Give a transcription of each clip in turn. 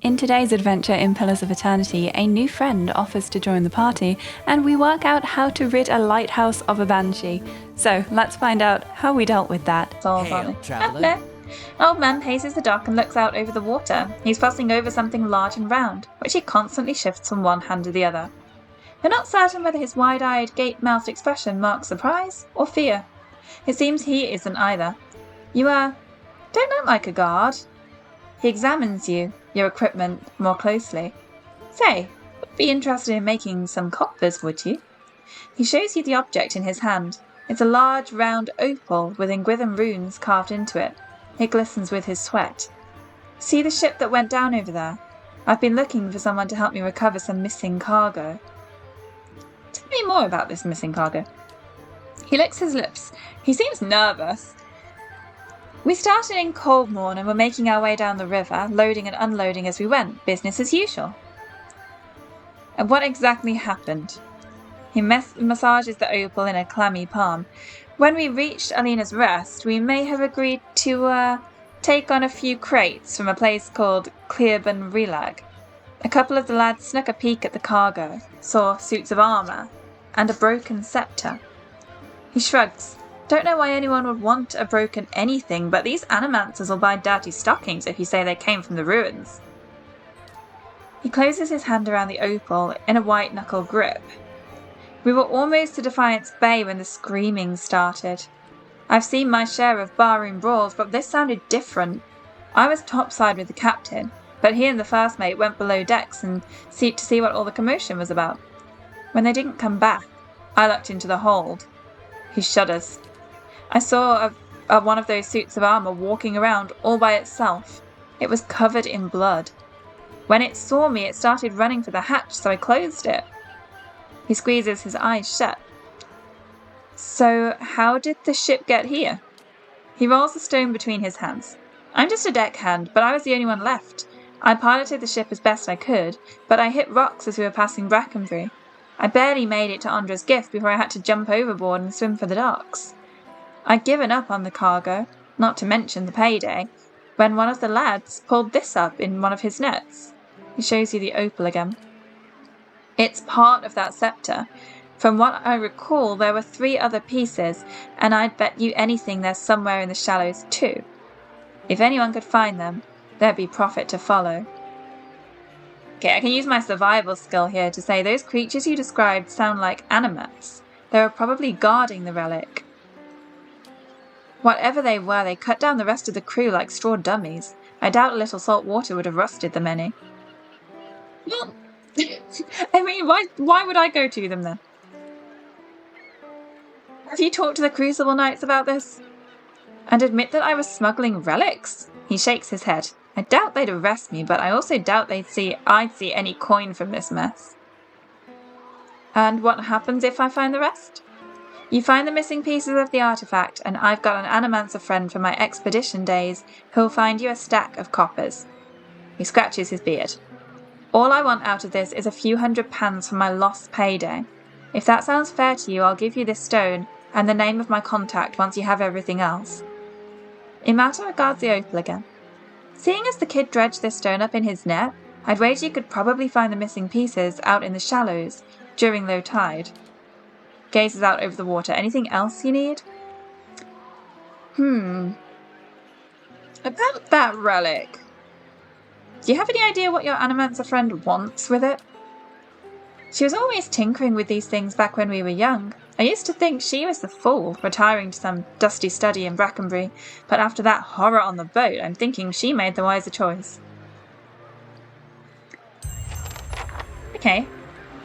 In today's adventure in Pillars of Eternity, a new friend offers to join the party, and we work out how to rid a lighthouse of a banshee. So let's find out how we dealt with that. Hail, traveller. Old man paces the dock and looks out over the water. He's fussing over something large and round, which he constantly shifts from one hand to the other. You're not certain whether his wide-eyed, gape-mouthed expression marks surprise or fear. It seems he isn't either. You, don't look like a guard. He examines you, your equipment, more closely. Say, would be interested in making some coppers, would you? He shows you the object in his hand. It's a large, round opal with Ingwithan runes carved into it. It glistens with his sweat. See the ship that went down over there? I've been looking for someone to help me recover some missing cargo. Tell me more about this missing cargo. He licks his lips. He seems nervous. We started in Coldmorn and were making our way down the river, loading and unloading as we went, business as usual. And what exactly happened? He massages the opal in a clammy palm. When we reached Alina's Rest, we may have agreed to, take on a few crates from a place called Clearburn Relag. A couple of the lads snuck a peek at the cargo, saw suits of armour, and a broken sceptre. He shrugs. Don't know why anyone would want a broken anything, but these animancers will buy dirty stockings if you say they came from the ruins. He closes his hand around the opal in a white-knuckle grip. We were almost to Defiance Bay when the screaming started. I've seen my share of barroom brawls, but this sounded different. I was topside with the captain, but he and the first mate went below decks and to see what all the commotion was about. When they didn't come back, I looked into the hold. He shudders. I saw one of those suits of armour walking around all by itself. It was covered in blood. When it saw me, it started running for the hatch, so I closed it. He squeezes his eyes shut. So how did the ship get here? He rolls the stone between his hands. I'm just a deckhand, but I was the only one left. I piloted the ship as best I could, but I hit rocks as we were passing Brackenbury. I barely made it to Andra's Gift before I had to jump overboard and swim for the docks. I'd given up on the cargo, not to mention the payday, when one of the lads pulled this up in one of his nets. He shows you the opal again. It's part of that sceptre. From what I recall, there were 3 other pieces, and I'd bet you anything they're somewhere in the shallows too. If anyone could find them, there'd be profit to follow. Okay, I can use my survival skill here to say those creatures you described sound like animats. They were probably guarding the relic. Whatever they were, they cut down the rest of the crew like straw dummies. I doubt a little salt water would have rusted them any. Well, I mean, why would I go to them then? Have you talked to the Crucible Knights about this? And admit that I was smuggling relics? He shakes his head. I doubt they'd arrest me, but I also doubt I'd see any coin from this mess. And what happens if I find the rest? You find the missing pieces of the artifact, and I've got an animancer friend from my expedition days who'll find you a stack of coppers. He scratches his beard. All I want out of this is a few £100 for my lost payday. If that sounds fair to you, I'll give you this stone and the name of my contact once you have everything else. Imata regards the opal again. Seeing as the kid dredged this stone up in his net, I'd wager you could probably find the missing pieces out in the shallows during low tide. Gazes out over the water. Anything else you need? About that relic. Do you have any idea what your animancer friend wants with it? She was always tinkering with these things back when we were young. I used to think she was the fool, retiring to some dusty study in Brackenbury, but after that horror on the boat, I'm thinking she made the wiser choice. Okay,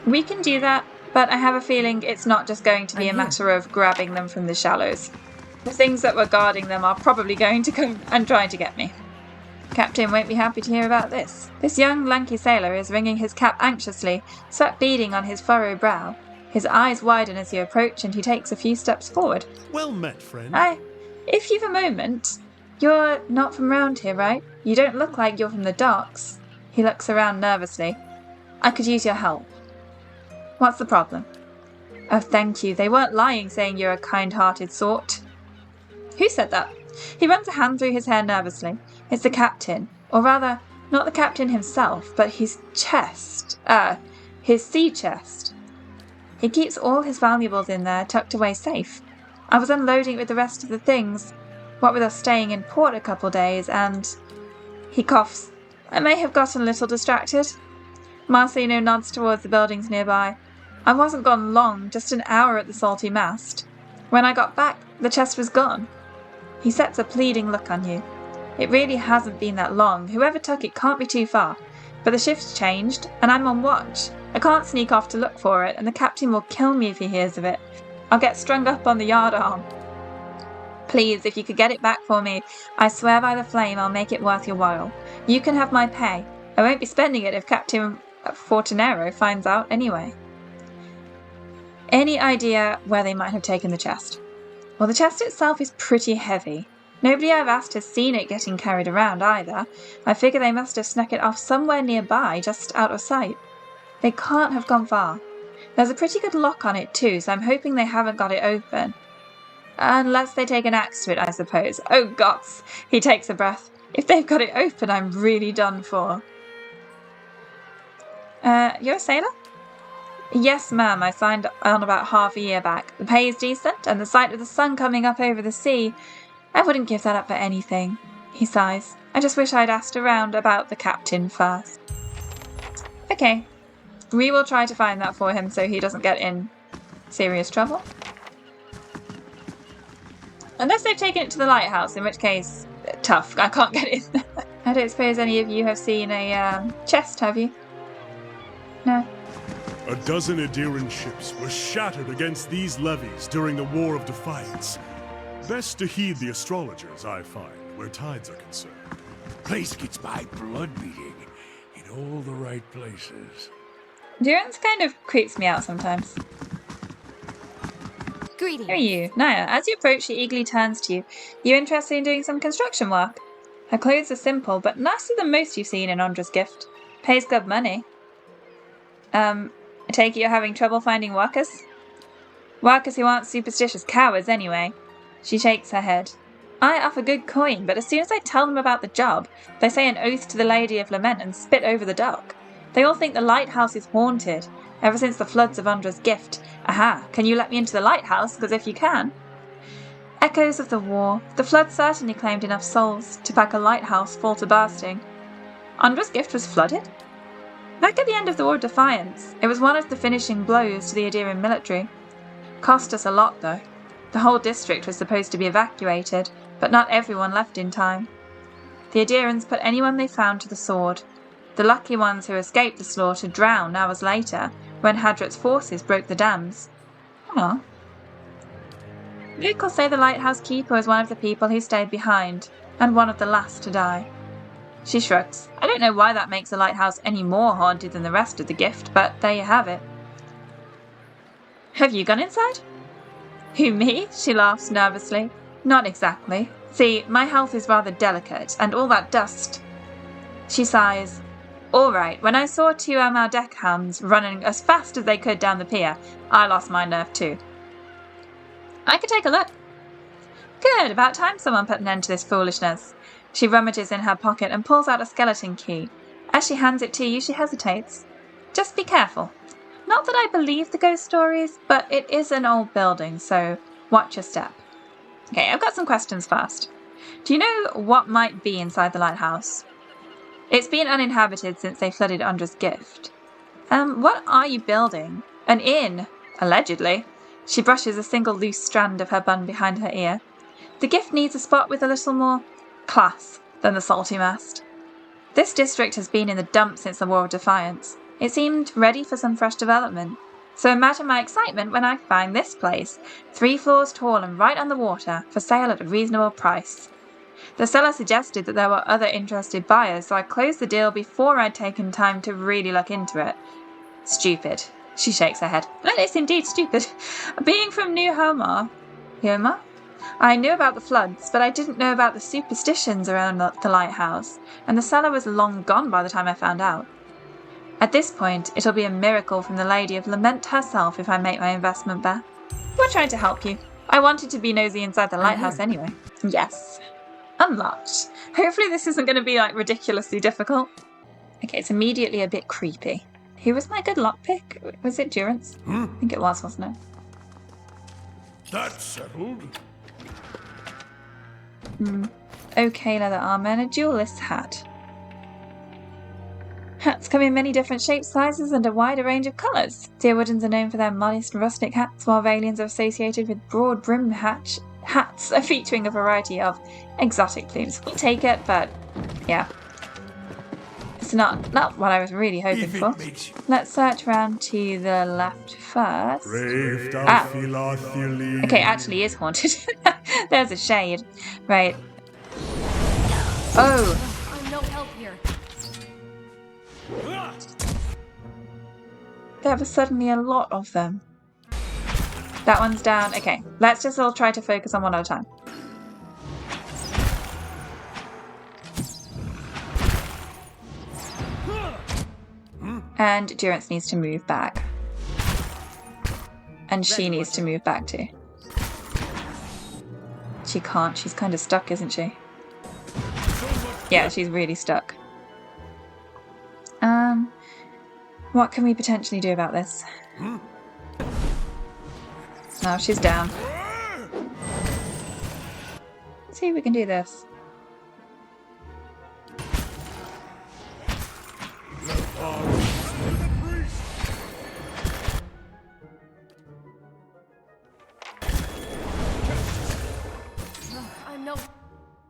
we can do that, but I have a feeling it's not just going to be a matter of grabbing them from the shallows. The things that were guarding them are probably going to come and try to get me. Captain won't be happy to hear about this. This young lanky sailor is wringing his cap anxiously, sweat beading on his furrowed brow. His eyes widen as you approach, and he takes a few steps forward. Well met, friend. If you've a moment, you're not from round here, right? You don't look like you're from the docks. He looks around nervously. I could use your help. What's the problem? Oh, thank you. They weren't lying saying you're a kind-hearted sort. Who said that? He runs a hand through his hair nervously. It's the captain, or rather, Not the captain himself, but his chest. His sea chest. He keeps all his valuables in there, tucked away safe. I was unloading it with the rest of the things, what with us staying in port a couple days, and... He coughs. I may have gotten a little distracted. Marcelino nods towards the buildings nearby. I wasn't gone long, just an hour at the salty mast. When I got back, the chest was gone. He sets a pleading look on you. It really hasn't been that long. Whoever took it can't be too far. But the shift's changed, and I'm on watch. I can't sneak off to look for it, and the captain will kill me if he hears of it. I'll get strung up on the yardarm. Please, if you could get it back for me, I swear by the flame I'll make it worth your while. You can have my pay. I won't be spending it if Captain Fortunero finds out anyway. Any idea where they might have taken the chest? Well, the chest itself is pretty heavy. Nobody I've asked has seen it getting carried around either. I figure they must have snuck it off somewhere nearby, just out of sight. They can't have gone far. There's a pretty good lock on it too, so I'm hoping they haven't got it open. Unless they take an axe to it, I suppose. Oh gods! He takes a breath. If they've got it open, I'm really done for. You're a sailor? Yes, ma'am. I signed on about half a year back. The pay is decent, and the sight of the sun coming up over the sea, I wouldn't give that up for anything. He sighs. I just wish I'd asked around about the captain first. Okay. We will try to find that for him so he doesn't get in serious trouble. Unless they've taken it to the lighthouse, in which case, tough, I can't get in. I don't suppose any of you have seen a chest, have you? No. A dozen Ederan ships were shattered against these levees during the War of Defiance. Best to heed the astrologers, I find, where tides are concerned. Place gets my blood beating in all the right places. Durance kind of creeps me out sometimes. Greetings. Who are you? Naya. As you approach, she eagerly turns to you. You interested in doing some construction work? Her clothes are simple, but nicer than most you've seen in Ondra's gift. Pays good money. I take it you're having trouble finding workers? Workers who aren't superstitious cowards, anyway. She shakes her head. I offer good coin, but as soon as I tell them about the job, they say an oath to the Lady of Lament and spit over the dock. They all think the lighthouse is haunted, ever since the floods of Ondra's gift. Aha, can you let me into the lighthouse? Because if you can... Echoes of the war. The flood certainly claimed enough souls to pack a lighthouse full to bursting. Ondra's gift was flooded? Back at the end of the War of Defiance, it was one of the finishing blows to the Ederan military. Cost us a lot, though. The whole district was supposed to be evacuated, but not everyone left in time. The Edirans put anyone they found to the sword. The lucky ones who escaped the slaughter drowned hours later, when Hadrat's forces broke the dams. Ah. Locals say the lighthouse keeper was one of the people who stayed behind, and one of the last to die. She shrugs. I don't know why that makes the lighthouse any more haunted than the rest of the gift, but there you have it. Have you gone inside? Who, me? She laughs nervously. Not exactly. See, my health is rather delicate, and all that dust... She sighs. All right, when I saw two our deckhands running as fast as they could down the pier, I lost my nerve too. I could take a look. Good, about time someone put an end to this foolishness. She rummages in her pocket and pulls out a skeleton key. As she hands it to you, she hesitates. Just be careful. Not that I believe the ghost stories, but it is an old building, so watch your step. Okay, I've got some questions first. Do you know what might be inside the lighthouse? It's been uninhabited since they flooded Ondra's gift. What are you building? An inn, allegedly. She brushes a single loose strand of her bun behind her ear. The gift needs a spot with a little more class than the salty mast. This district has been in the dumps since the War of Defiance. It seemed ready for some fresh development. So imagine my excitement when I find this place, 3 floors tall and right on the water, for sale at a reasonable price. The seller suggested that there were other interested buyers, so I closed the deal before I'd taken time to really look into it. Stupid. She shakes her head. That is indeed stupid. Being from New Homar... Homar? I knew about the floods, but I didn't know about the superstitions around the lighthouse, and the seller was long gone by the time I found out. At this point, it'll be a miracle from the Lady of Lament herself if I make my investment back. We're trying to help you. I wanted to be nosy inside the lighthouse anyway. Yes. Unlocked. Hopefully this isn't going to be like ridiculously difficult. Okay, it's immediately a bit creepy. Who was my good lockpick? Was it Durance? I think it was, wasn't it? That's settled. Okay, leather armor and a duelist hat. Hats come in many different shapes, sizes, and a wider range of colours. Tearwoodens are known for their modest rustic hats, while Valians are associated with broad brim hats featuring a variety of exotic plumes. We'll take it, but yeah. It's not what I was really hoping for. Let's search around to the left first. Okay, actually is haunted. There's a shade. Right. Oh. I'm no help here. There were suddenly a lot of them. That one's down. Okay, let's just all try to focus on one at a time. And Durance needs to move back. And she needs to move back too. She can't. She's kind of stuck, isn't she? Yeah, she's really stuck. What can we potentially do about this? Oh, she's down. Let's see if we can do this.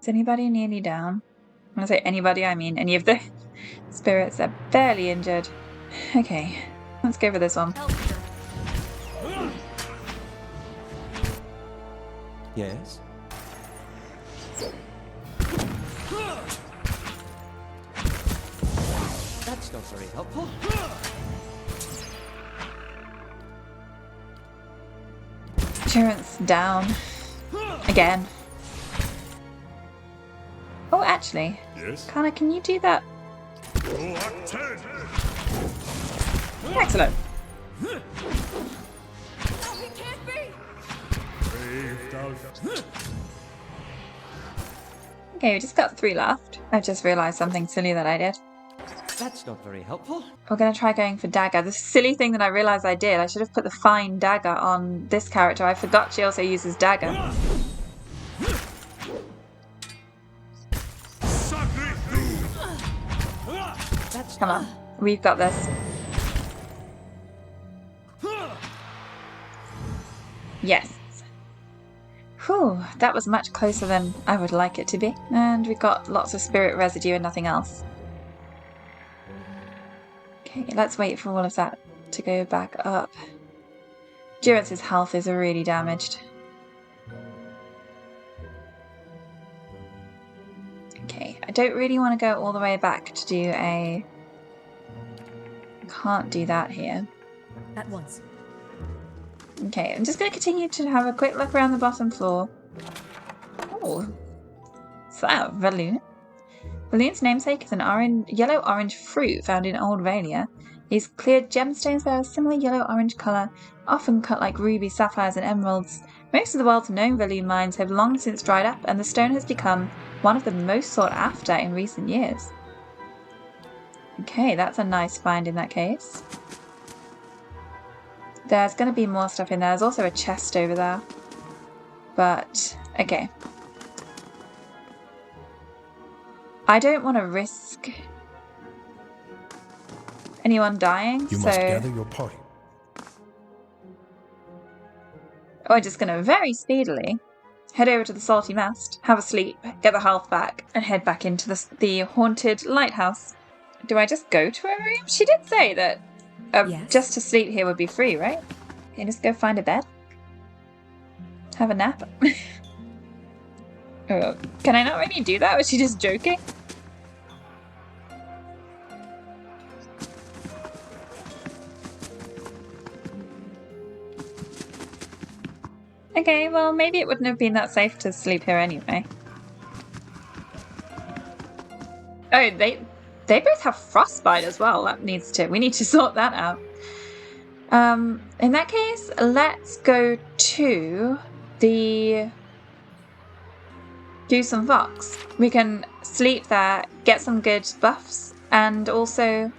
Is anybody nearly down? When I say anybody, I mean any of the spirits. They're barely injured. Okay, let's go for this one. Yes? That's not very helpful. Durance down. Again. Oh, actually. Yes? Kana, can you do that? Excellent. Okay, we just got 3 left. I've just realised something silly that I did. That's not very helpful. We're going to try going for dagger. The silly thing that I realised I did, I should have put the fine dagger on this character. I forgot she also uses dagger. Come on, we've got this. Yes. Whew, that was much closer than I would like it to be. And we got lots of spirit residue and nothing else. Okay, let's wait for all of that to go back up. Durance's health is really damaged. Okay, I don't really want to go all the way back to do a... Can't do that here. At once. Okay, I'm just going to continue to have a quick look around the bottom floor. Oh, is that a Valoon? Valoon's namesake is an yellow-orange fruit found in Old Valia. These cleared gemstones bear a similar yellow-orange colour, often cut like rubies, sapphires and emeralds. Most of the world's known Valoon mines have long since dried up, and the stone has become one of the most sought after in recent years. Okay, that's a nice find in that case. There's going to be more stuff in there. There's also a chest over there. But, okay. I don't want to risk anyone dying, You so... must gather your party. We're just going to very speedily head over to the Salty Mast, have a sleep, get the health back, and head back into the haunted lighthouse. Do I just go to her room? She did say that Yes. just to sleep here would be free, right? Can you just go find a bed? Have a nap? Oh, can I not really do that? Was she just joking? Okay, well, maybe it wouldn't have been that safe to sleep here anyway. Oh, they both have frostbite as well. We need to sort that out. In that case, let's go to the Goose and Fox. We can sleep there, get some good buffs, and also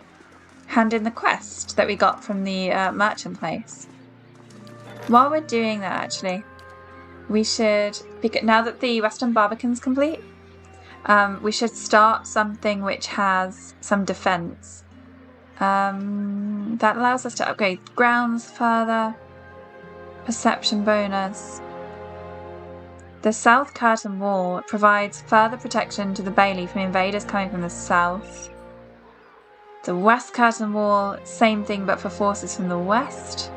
hand in the quest that we got from the merchant place. While we're doing that, actually, we should, now that the Western Barbican's complete, we should start something which has some defense. That allows us to upgrade grounds further, perception bonus. The South Curtain Wall provides further protection to the Bailey from invaders coming from the south. The West Curtain Wall, same thing but for forces from the west.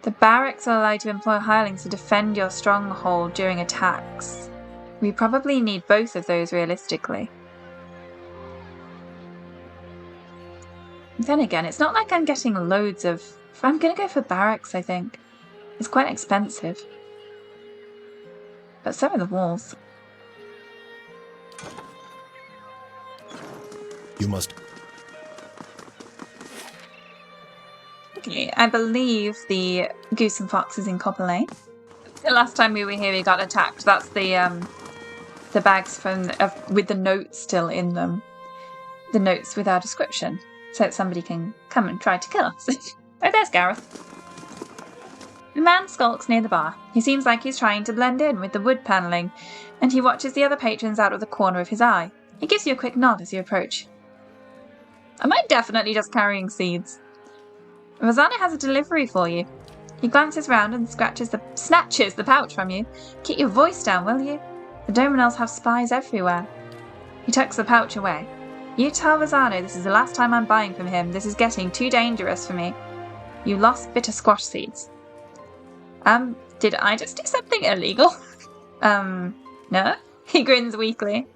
The barracks will allow you to employ hirelings to defend your stronghold during attacks. We probably need both of those realistically. Then again, it's not like I'm getting loads of... I'm going to go for barracks, I think. It's quite expensive. But so are the walls. You must... Okay, I believe the Goose and Fox is in Copper Lane. The last time we were here, we got attacked. That's the bags from with the notes still in them. The notes with our description. So that somebody can come and try to kill us. Oh, there's Gareth. The man skulks near the bar. He seems like he's trying to blend in with the wood panelling, and he watches the other patrons out of the corner of his eye. He gives you a quick nod as you approach. Am I definitely just carrying seeds? Rosanna has a delivery for you. He glances round and snatches the pouch from you. Keep your voice down, will you? The Dominels have spies everywhere. He tucks the pouch away. You tell Rosanna this is the last time I'm buying from him. This is getting too dangerous for me. You lost bitter squash seeds. Did I just do something illegal? No? He grins weakly.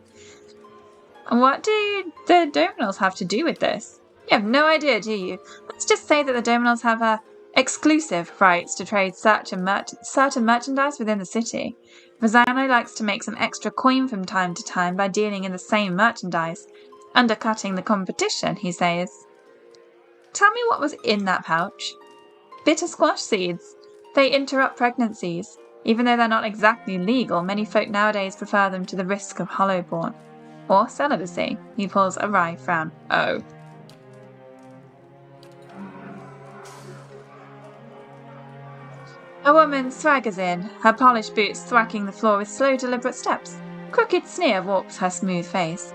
What do the Dominels have to do with this? You have no idea, do you? Let's just say that the Dominels have exclusive rights to trade certain merchandise within the city. Rosanna likes to make some extra coin from time to time by dealing in the same merchandise, undercutting the competition, he says. Tell me what was in that pouch. Bitter squash seeds. They interrupt pregnancies. Even though they're not exactly legal, many folk nowadays prefer them to the risk of hollowborn. Or celibacy. He pulls a wry frown. Oh. A woman swaggers in, her polished boots thwacking the floor with slow, deliberate steps. Crooked sneer warps her smooth face.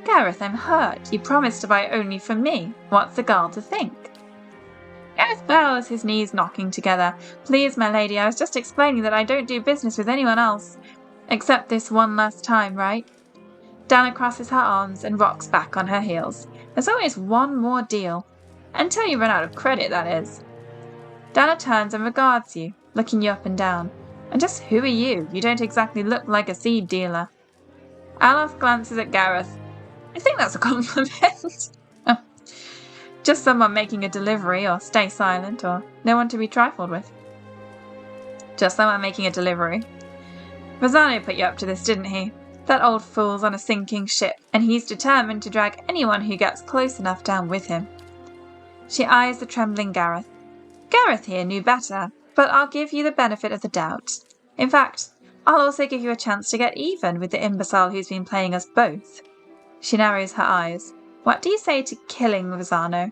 Gareth, I'm hurt. You promised to buy only for me. What's the girl to think? Gareth bows, his knees knocking together. Please, my lady, I was just explaining that I don't do business with anyone else. Except this one last time, right? Dana crosses her arms and rocks back on her heels. There's always one more deal. Until you run out of credit, that is. Dana turns and regards you, looking you up and down. And just who are you? You don't exactly look like a seed dealer. Aloth glances at Gareth. I think that's a compliment. Oh. Just someone making a delivery, or stay silent, or no one to be trifled with. Just someone making a delivery. Rosano put you up to this, didn't he? That old fool's on a sinking ship, and he's determined to drag anyone who gets close enough down with him. She eyes the trembling Gareth. Gareth here knew better, but I'll give you the benefit of the doubt. In fact, I'll also give you a chance to get even with the imbecile who's been playing us both. She narrows her eyes. What do you say to killing Rosano?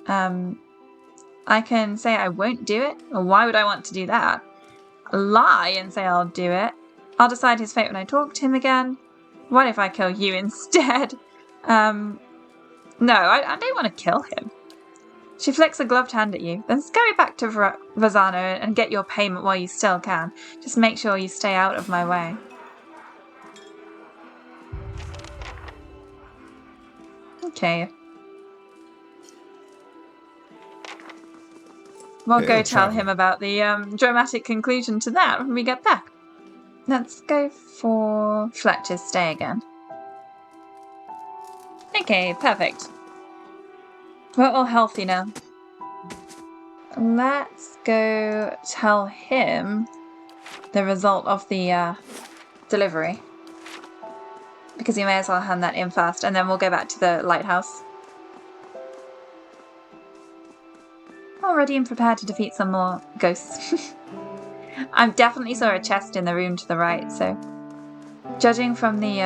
I can say I won't do it, or why would I want to do that? Lie and say I'll do it. I'll decide his fate when I talk to him again. What if I kill you instead? No, I don't want to kill him. She flicks a gloved hand at you, then scurry back to Rosano and get your payment while you still can. Just make sure you stay out of my way. Okay. We'll go tell him about the dramatic conclusion to that when we get back. Let's go for Fletcher's stay again. Okay, perfect. We're all healthy now. Let's go tell him the result of the delivery. Because you may as well hand that in first, and then we'll go back to the lighthouse. All ready and prepared to defeat some more ghosts. I definitely saw a chest in the room to the right, so judging from the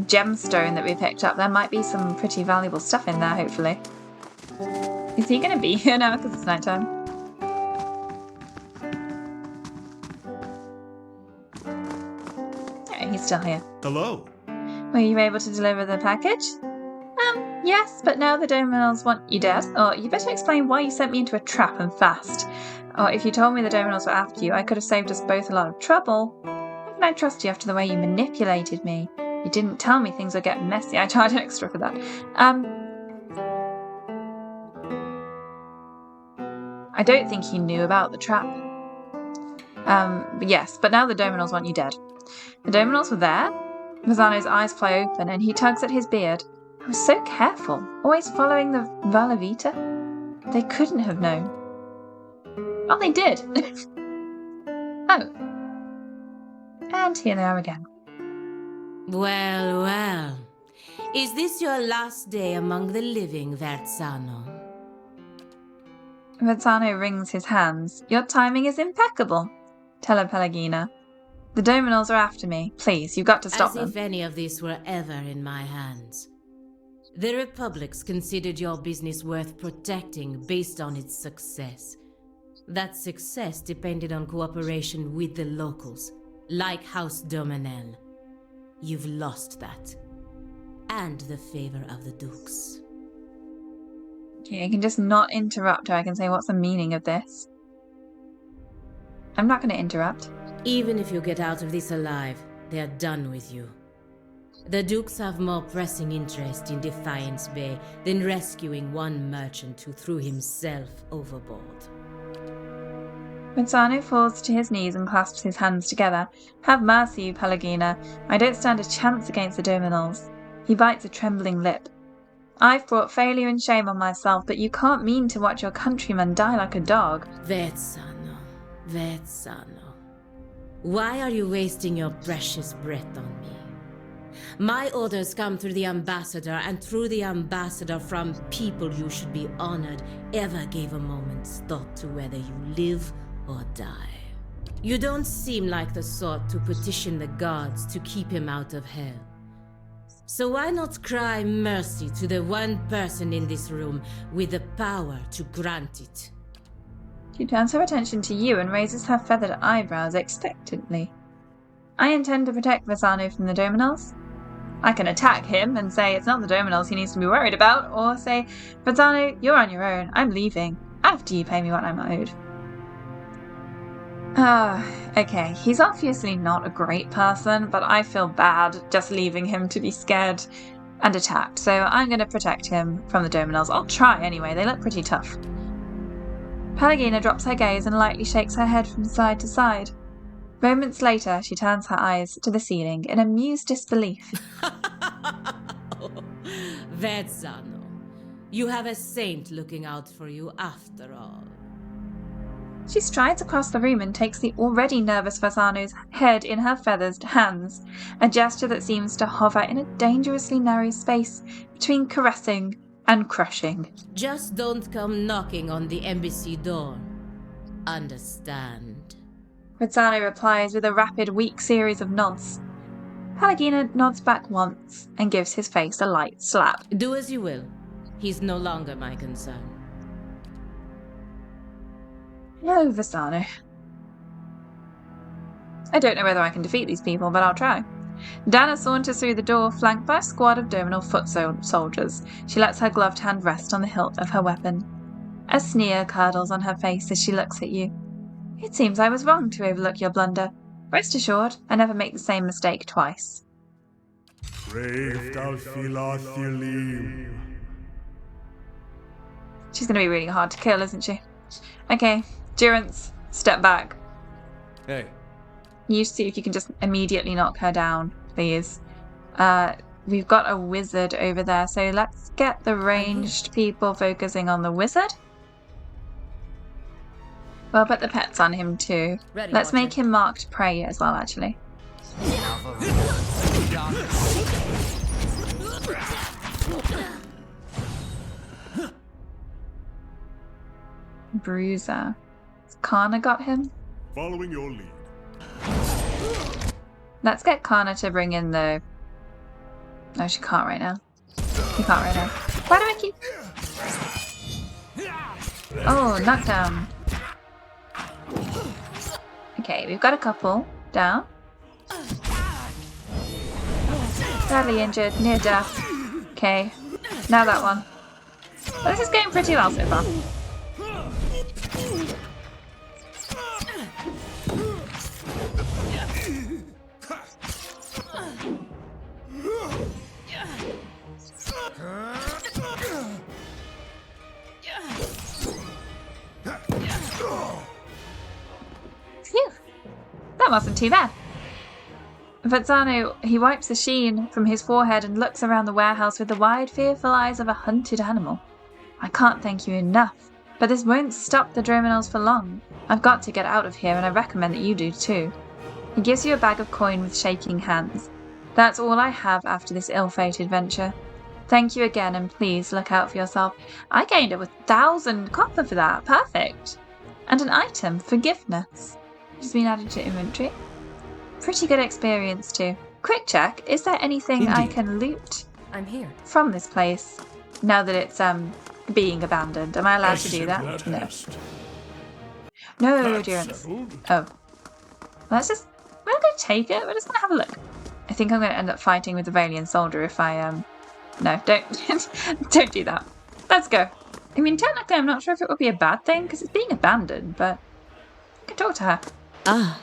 gemstone that we picked up, there might be some pretty valuable stuff in there, hopefully. Is he going to be here now because it's nighttime? Yeah, he's still here. Hello. Were you able to deliver the package? Yes, but now the Dominals want you dead. Or you better explain why you sent me into a trap and fast. Or if you told me the Dominals were after you, I could have saved us both a lot of trouble. How can I trust you after the way you manipulated me? You didn't tell me things would get messy. I charge extra for that. I don't think he knew about the trap. But yes, but now the Dominals want you dead. The Dominals were there. Vazano's eyes fly open and he tugs at his beard. I was so careful, always following the Valavita. They couldn't have known. Well, they did. Oh. And here they are again. Well, well. Is this your last day among the living, Verzano? Verzano wrings his hands. Your timing is impeccable. Tell her, Pallegina. The Dominals are after me. Please, you've got to stop them. As if any of this were ever in my hands. The Republics considered your business worth protecting based on its success. That success depended on cooperation with the locals, like House Dominel. You've lost that. And the favor of the Dukes. Okay, I can just not interrupt her. I can say, what's the meaning of this? I'm not going to interrupt. Even if you get out of this alive, they are done with you. The Dukes have more pressing interest in Defiance Bay than rescuing one merchant who threw himself overboard. Verzano falls to his knees and clasps his hands together. Have mercy, Pallegina. I don't stand a chance against the Dominals. He bites a trembling lip. I've brought failure and shame on myself, but you can't mean to watch your countrymen die like a dog. Verzano, Verzano. Why are you wasting your precious breath on me? My orders come through the ambassador, and through the ambassador from people you should be honored ever gave a moment's thought to whether you live or die. You don't seem like the sort to petition the gods to keep him out of hell. So why not cry mercy to the one person in this room with the power to grant it? She turns her attention to you and raises her feathered eyebrows expectantly. I intend to protect Verzano from the Dominals. I can attack him and say it's not the Dominals he needs to be worried about, or say, Verzano, you're on your own, I'm leaving, after you pay me what I'm owed. Okay, he's obviously not a great person, but I feel bad just leaving him to be scared and attacked, so I'm going to protect him from the Dominals. I'll try anyway, they look pretty tough. Pallegina drops her gaze and lightly shakes her head from side to side. Moments later, she turns her eyes to the ceiling in amused disbelief. Verzano, you have a saint looking out for you after all. She strides across the room and takes the already nervous Verzano's head in her feathered hands, a gesture that seems to hover in a dangerously narrow space between caressing and crushing. Just don't come knocking on the embassy door. Understand? Verzano replies with a rapid, weak series of nods. Pallegina nods back once and gives his face a light slap. Do as you will. He's no longer my concern. No, Verzano. I don't know whether I can defeat these people, but I'll try. Dana saunters through the door, flanked by a squad of Dominal foot soldiers. She lets her gloved hand rest on the hilt of her weapon. A sneer curdles on her face as she looks at you. It seems I was wrong to overlook your blunder. Rest assured, I never make the same mistake twice. She's She's going to be really hard to kill, isn't she? Okay, Durance, step back. Hey. You see if you can just immediately knock her down, please. We've got a wizard over there, so let's get the ranged people focusing on the wizard. We'll put the pets on him too. Ready, Let's Watcher. make him marked prey as well, actually. Bruiser. Has Kana got him? following your lead. Let's get Kana to bring in the... No, she can't right now. She can't right now. Why do I keep... Oh, knockdown. Okay, we've got a couple down. Badly injured, near death. Okay, now that one. Well, this is going pretty well so far. Phew, that wasn't too bad. Vezzano, he wipes the sheen from his forehead and looks around the warehouse with the wide, fearful eyes of a hunted animal. I can't thank you enough, but this won't stop the Drominals for long. I've got to get out of here, and I recommend that you do too. He gives you a bag of coin with shaking hands. That's all I have after this ill-fated venture. Thank you again, and please look out for yourself. I gained a 1,000 copper for that. Perfect. And an item, forgiveness, which has been added to inventory. Pretty good experience too. Quick check, is there anything I can loot I'm here. from this place now that it's being abandoned? Am I allowed to do that? No. No, Durance. Oh. We'll go take it. We're just gonna have a look. I think I'm gonna end up fighting with the Valian soldier if I no, don't do that. Let's go. I mean, technically I'm not sure if it would be a bad thing because it's being abandoned, but I can talk to her. Ah,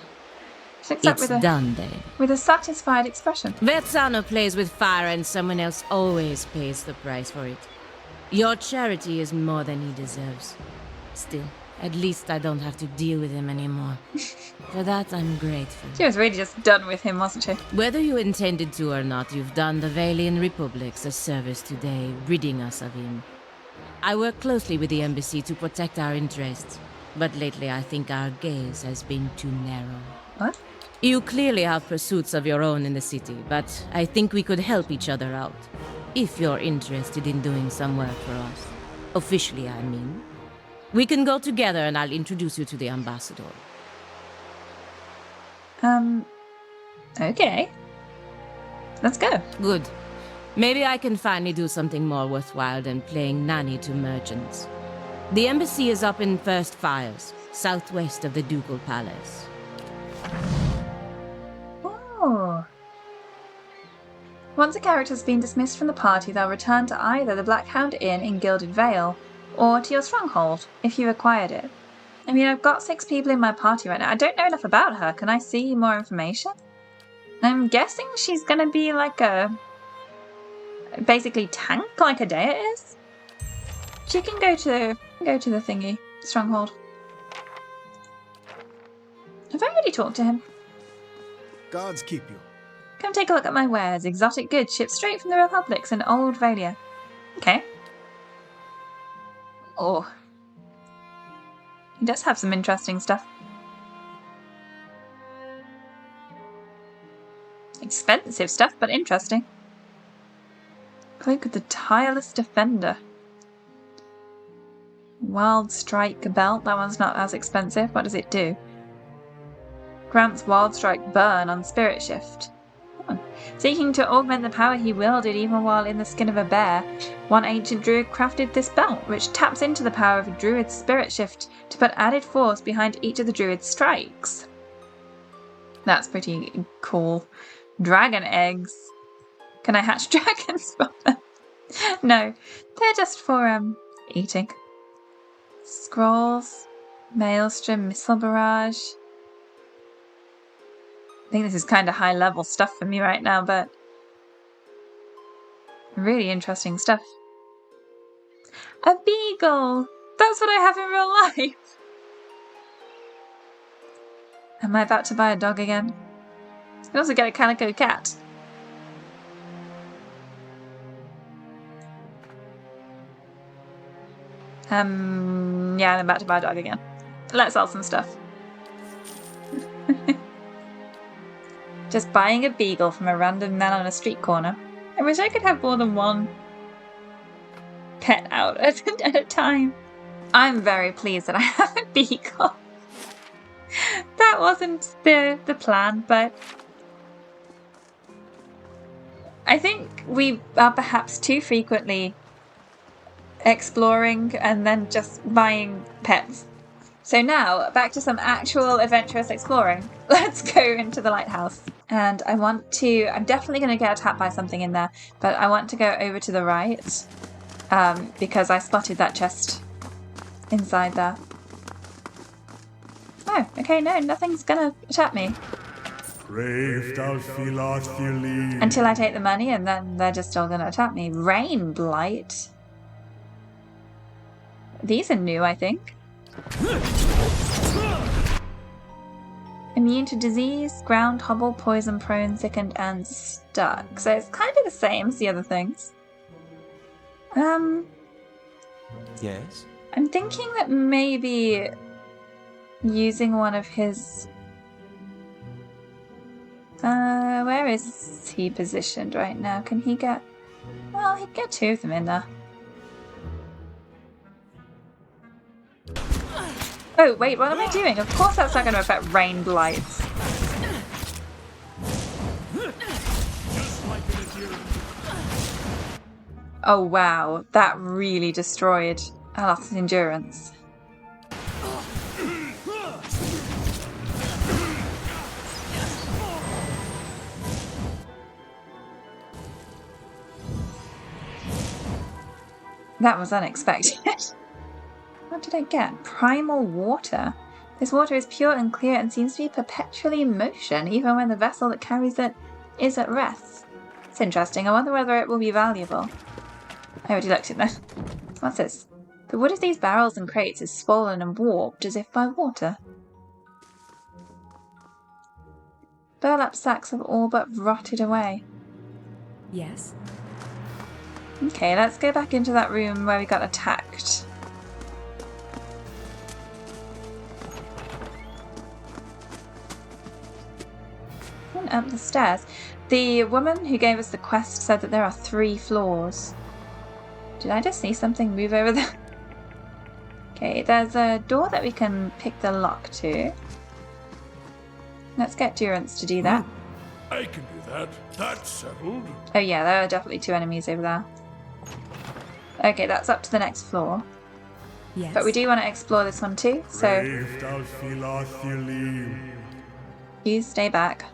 She looks up it's done then. with a satisfied expression. Vezzano plays with fire and someone else always pays the price for it. Your charity is more than he deserves. Still, at least I don't have to deal with him anymore. For that, I'm grateful. She was really just done with him, wasn't she? Whether you intended to or not, you've done the Valian Republics a service today, ridding us of him. I work closely with the embassy to protect our interests, but lately I think our gaze has been too narrow. What? You clearly have pursuits of your own in the city, but I think we could help each other out. If you're interested in doing some work for us. Officially, I mean. We can go together and I'll introduce you to the ambassador. Okay. Let's go. Good. Maybe I can finally do something more worthwhile than playing nanny to merchants. The embassy is up in First Fires, southwest of the Ducal Palace. Oh. Once a character's been dismissed from the party, they'll return to either the Blackhound Inn in Gilded Vale, or to your stronghold, if you acquired it. I mean, I've got 6 people in my party right now. I don't know enough about her. Can I see more information? I'm guessing she's gonna be like a... basically tank, like a Dea is? She can go to the thingy, stronghold. Have I already talked to him? Gods keep you. Come take a look at my wares. Exotic goods shipped straight from the Republics and Old Valia. Okay. Oh. He does have some interesting stuff. Expensive stuff, but interesting. Cloak of the Tireless Defender. Wild Strike Belt. That one's not as expensive. What does it do? Grants Wild Strike Burn on Spirit Shift. Seeking to augment the power he wielded even while in the skin of a bear, one ancient druid crafted this belt, which taps into the power of a druid's spirit shift to put added force behind each of the druid's strikes. That's pretty cool. Dragon eggs. Can I hatch dragons from them? No, they're just for eating. Scrolls, Maelstrom, Missile Barrage. I think this is kind of high level stuff for me right now, but really interesting stuff. A beagle! That's what I have in real life! Am I about to buy a dog again? I can also get a calico cat. Yeah, I'm about to buy a dog again. Let's sell some stuff. Just buying a beagle from a random man on a street corner. I wish I could have more than one pet out at a time. I'm very pleased that I have a beagle. That wasn't the plan, but I think we are perhaps too frequently exploring and then just buying pets. So now, back to some actual adventurous exploring. Let's go into the lighthouse. And I'm definitely going to get attacked by something in there, but I want to go over to the right because I spotted that chest inside there. Oh, okay, no, nothing's going to attack me. Until I take the money, and then they're just still going to attack me. Rain Blight. These are new, I think. Immune to disease, ground, hobble, poison, prone, thickened, and stuck. So it's kind of the same as the other things. Yes? I'm thinking that maybe using one of his... where is he positioned right now? Can he get... Well, he'd get two of them in there. Oh, wait, what am I doing? Of course that's not going to affect Rain Blights. Oh, wow. That really destroyed Aleth's endurance. That was unexpected. What did I get? Primal water. This water is pure and clear and seems to be perpetually in motion, even when the vessel that carries it is at rest. It's interesting. I wonder whether it will be valuable. I already looked at that. What's this? The wood of these barrels and crates is swollen and warped as if by water. Burlap sacks have all but rotted away. Yes. Okay, let's go back into that room where we got attacked. And up the stairs. The woman who gave us the quest said that there are 3 floors. Did I just see something move over there? Okay, there's a door that we can pick the lock to. Let's get Durance to do that. I can do that. That's settled. Oh yeah, there are definitely 2 enemies over there. Okay, that's up to the next floor. Yes. But we do want to explore this one too, so you stay back.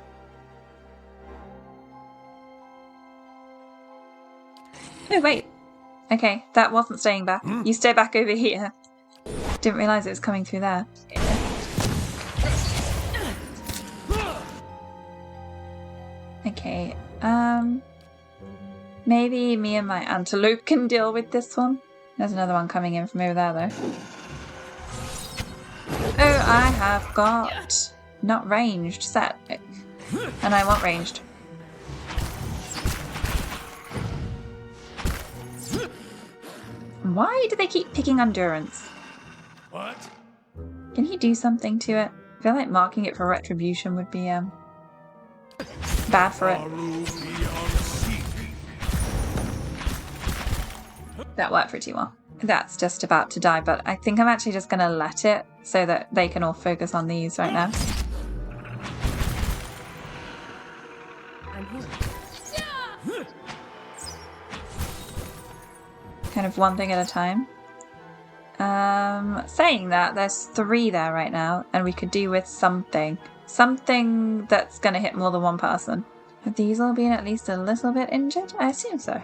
Oh wait. Okay, that wasn't staying back. You stay back over here. Didn't realise it was coming through there. Okay, maybe me and my antelope can deal with this one. There's another one coming in from over there though. Oh, I have got not ranged set. And I want ranged. Why do they keep picking on Durance? What? Can he do something to it? I feel like marking it for retribution would be bad for it. That worked pretty well. That's just about to die, but I think I'm actually just going to let it so that they can all focus on these right now. I'm here. Kind of one thing at a time. Saying that, there's 3 there right now, and we could do with something. Something that's going to hit more than one person. Have these all been at least a little bit injured? I assume so.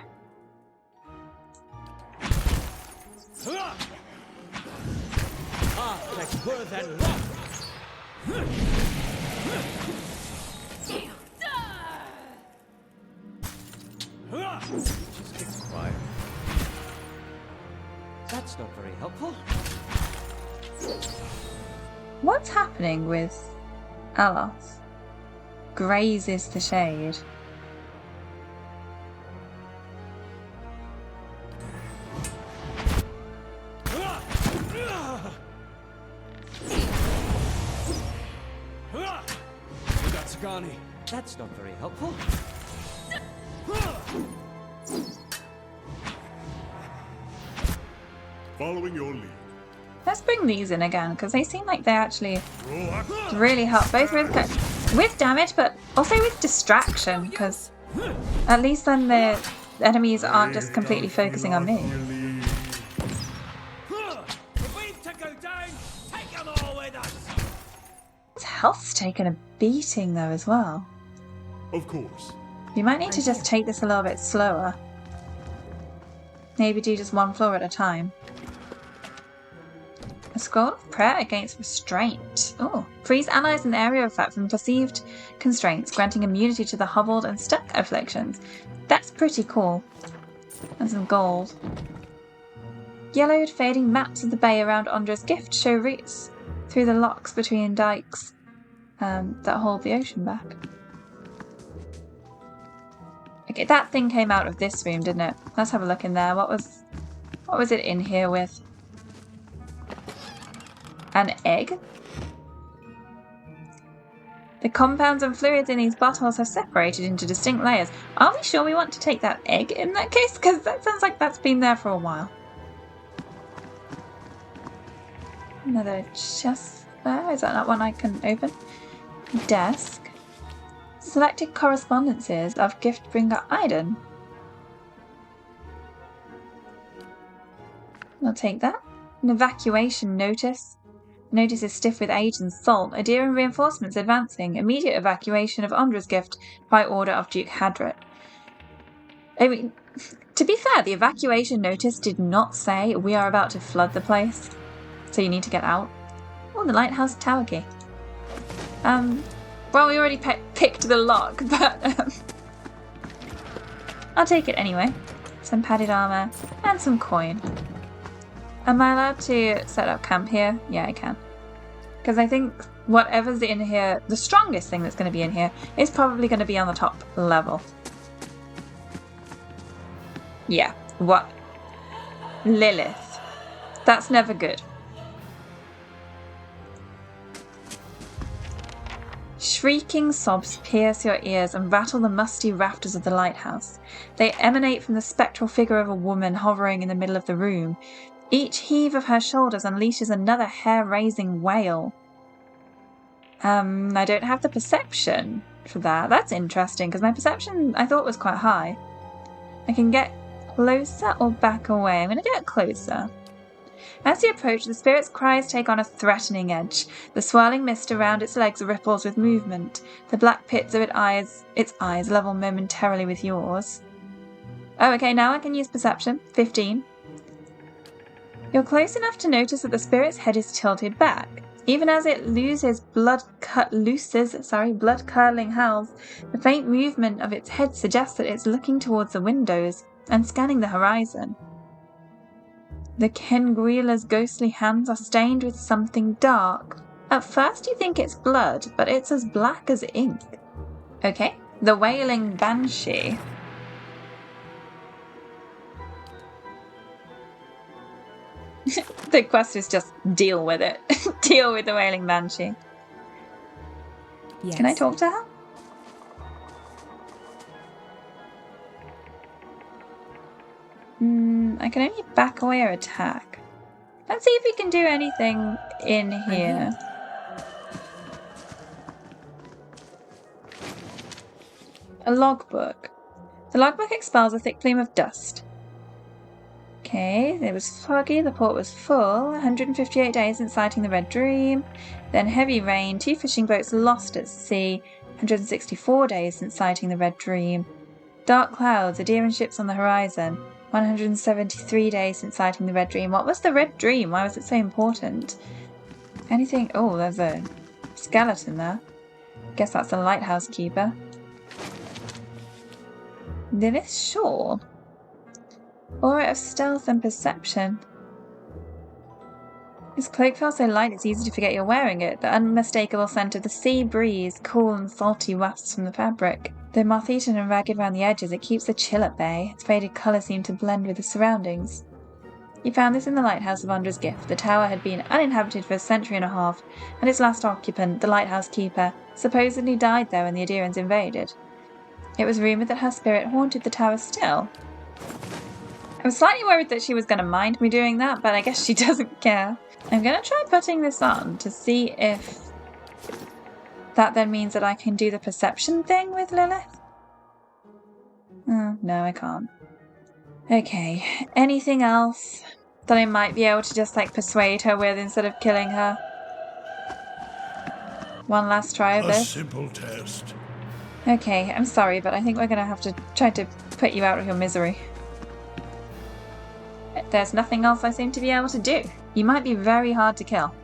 That's not very helpful. What's happening with Aleth? Grazes the shade. That's not very helpful. Following your lead. Let's bring these in again, because they seem like they actually really help, both with damage, but also with distraction, because at least then the enemies aren't just completely focusing on me. His health's taken a beating though as well. Of course. You might need to just take this a little bit slower. Maybe do just one floor at a time. A scroll of prayer against restraint. Oh, frees allies in the area of effect from perceived constraints, granting immunity to the hobbled and stuck afflictions. That's pretty cool. And some gold. Yellowed, fading maps of the bay around Andra's gift show routes through the locks between dikes that hold the ocean back. Okay, that thing came out of this room, didn't it? Let's have a look in there. What was it in here with? An egg? The compounds and fluids in these bottles have separated into distinct layers. Are we sure we want to take that egg in that case? Because that sounds like that's been there for a while. Another chest there. Is that not one I can open? Desk. Selected correspondences of Giftbringer Iden. I'll take that. An evacuation notice. Notice is stiff with age and salt. Adhering reinforcements advancing. Immediate evacuation of Andra's gift by order of Duke Hadrit. I mean, to be fair, the evacuation notice did not say we are about to flood the place, so you need to get out. Oh, the lighthouse tower key. Well, we already picked the lock, but I'll take it anyway. Some padded armor and some coin. Am I allowed to set up camp here? Yeah, I can. Because I think whatever's in here, the strongest thing that's going to be in here, is probably going to be on the top level. Yeah, what? Lilith. That's never good. Shrieking sobs pierce your ears and rattle the musty rafters of the lighthouse. They emanate from the spectral figure of a woman hovering in the middle of the room. Each heave of her shoulders unleashes another hair-raising wail. I don't have the perception for that. That's interesting, because my perception I thought was quite high. I can get closer or back away. I'm going to get closer. As you approach, the spirit's cries take on a threatening edge. The swirling mist around its legs ripples with movement. The black pits of its eyes level momentarily with yours. Oh, okay, now I can use perception. 15. You're close enough to notice that the spirit's head is tilted back. Even as it looses blood-curdling howls, the faint movement of its head suggests that it's looking towards the windows and scanning the horizon. The Kenguila's ghostly hands are stained with something dark. At first you think it's blood, but it's as black as ink. Okay, the Wailing Banshee. The quest is just deal with it. Deal with the Wailing Banshee. Yes. Can I talk to her? I can only back away or attack. Let's see if we can do anything in here. A logbook. The logbook expels a thick plume of dust. Okay, it was foggy, the port was full, 158 days since sighting the Red Dream, then heavy rain, 2 fishing boats lost at sea, 164 days since sighting the Red Dream, dark clouds, adhering ships on the horizon, 173 days since sighting the Red Dream. What was the Red Dream? Why was it so important? Anything? Oh, there's a skeleton there. Guess that's the lighthouse keeper. Lilith Shaw. Aura of stealth and perception. His cloak feels so light it's easy to forget you're wearing it. The unmistakable scent of the sea breeze, cool and salty, wafts from the fabric. Though moth-eaten and ragged around the edges, it keeps the chill at bay. Its faded colour seemed to blend with the surroundings. You found this in the lighthouse of Andra's gift. The tower had been uninhabited for a century and a half, and its last occupant, the lighthouse keeper, supposedly died there when the Adherans invaded. It was rumoured that her spirit haunted the tower still. I was slightly worried that she was going to mind me doing that, but I guess she doesn't care. I'm going to try putting this on to see if that then means that I can do the perception thing with Lilith. Oh, no, I can't. Okay, anything else that I might be able to just like persuade her with instead of killing her? One last try of A this. simple test. Okay, I'm sorry, but I think we're going to have to try to put you out of your misery. There's nothing else I seem to be able to do. You might be very hard to kill.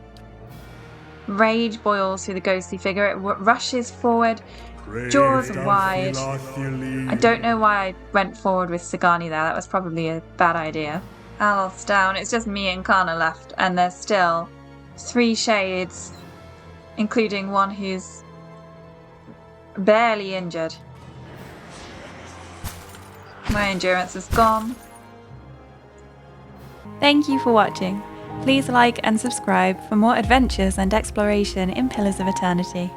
Rage boils through the ghostly figure. It rushes forward, jaws wide. I don't know why I went forward with Sagani there. That was probably a bad idea. Al's down. It's just me and Kana left, and there's still 3 shades, including one who's barely injured. My endurance is gone. Thank you for watching. Please like and subscribe for more adventures and exploration in Pillars of Eternity.